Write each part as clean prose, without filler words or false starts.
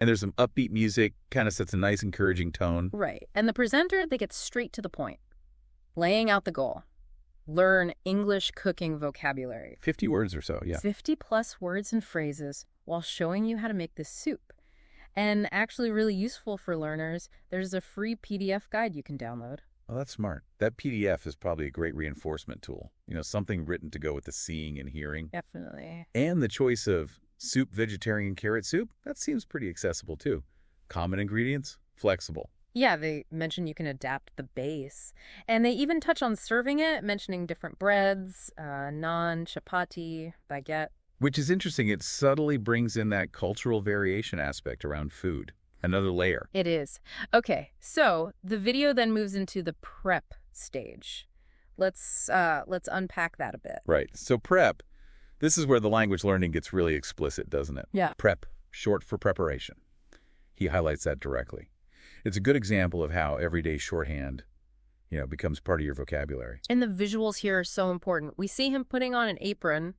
And there's some upbeat music, kind of sets a nice, encouraging tone. Right. And the presenter, they get straight to the point, laying out the goal. Learn English cooking vocabulary. 50 words or so, yeah. 50 plus words and phrases while showing you how to make this soup. And actually really useful for learners, there's a free PDF guide you can download. Oh, that's smart. That PDF is probably a great reinforcement tool. Something written to go with the seeing and hearing. Definitely. And the choice of soup, vegetarian carrot soup, that seems pretty accessible too. Common ingredients, flexible. Yeah, they mention you can adapt the base. And they even touch on serving it, mentioning different breads, naan, chapati, baguette. Which is interesting. It subtly brings in that cultural variation aspect around food. Another layer. It is. Okay, so the video then moves into the prep stage. Let's unpack that a bit. Right. So prep, this is where the language learning gets really explicit, doesn't it? Yeah. Prep, short for preparation. He highlights that directly. It's a good example of how everyday shorthand, becomes part of your vocabulary. And the visuals here are so important. We see him putting on an apron.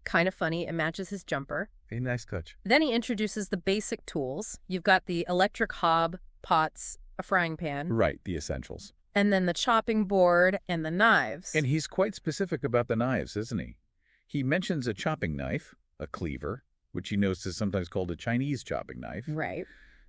Kind of funny. It matches his jumper. A nice touch. Then he introduces the basic tools. You've got the electric hob, pots, a frying pan. Right, the essentials. And then the chopping board and the knives. And he's quite specific about the knives, isn't he? He mentions a chopping knife, a cleaver, which he notes is sometimes called a Chinese chopping knife. Right.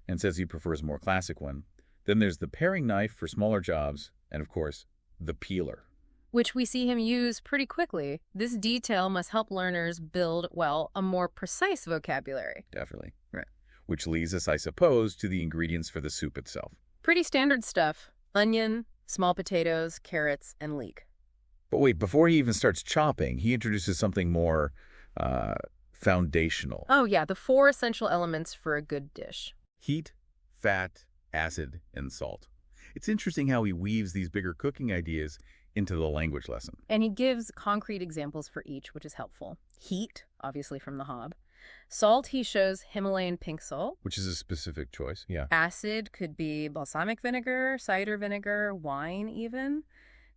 And says he prefers a more classic one. Then there's the paring knife for smaller jobs, and of course, the peeler. Which we see him use pretty quickly. This detail must help learners build, a more precise vocabulary. Definitely. Right. Which leads us, I suppose, to the ingredients for the soup itself. Pretty standard stuff. Onion, small potatoes, carrots, and leek. But wait, before he even starts chopping, he introduces something more foundational. Oh yeah, the 4 essential elements for a good dish. Heat, fat, acid, and salt. It's interesting how he weaves these bigger cooking ideas into the language lesson. And he gives concrete examples for each, which is helpful. Heat, obviously from the hob. Salt, he shows Himalayan pink salt. Which is a specific choice, yeah. Acid could be balsamic vinegar, cider vinegar, wine even.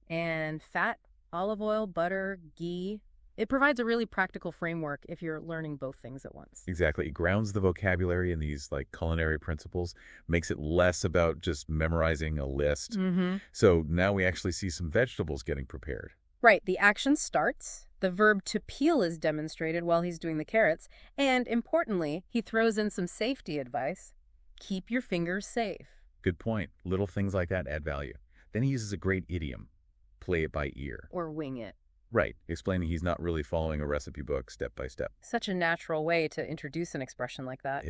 And fat, olive oil, butter, ghee. It provides a really practical framework if you're learning both things at once. Exactly. It grounds the vocabulary in these culinary principles, makes it less about just memorizing a list. Mm-hmm. So now we actually see some vegetables getting prepared. Right. The action starts. The verb to peel is demonstrated while he's doing the carrots. And importantly, he throws in some safety advice. Keep your fingers safe. Good point. Little things like that add value. Then he uses a great idiom. Play it by ear. Or wing it. Right, explaining he's not really following a recipe book step by step. Such a natural way to introduce an expression like that.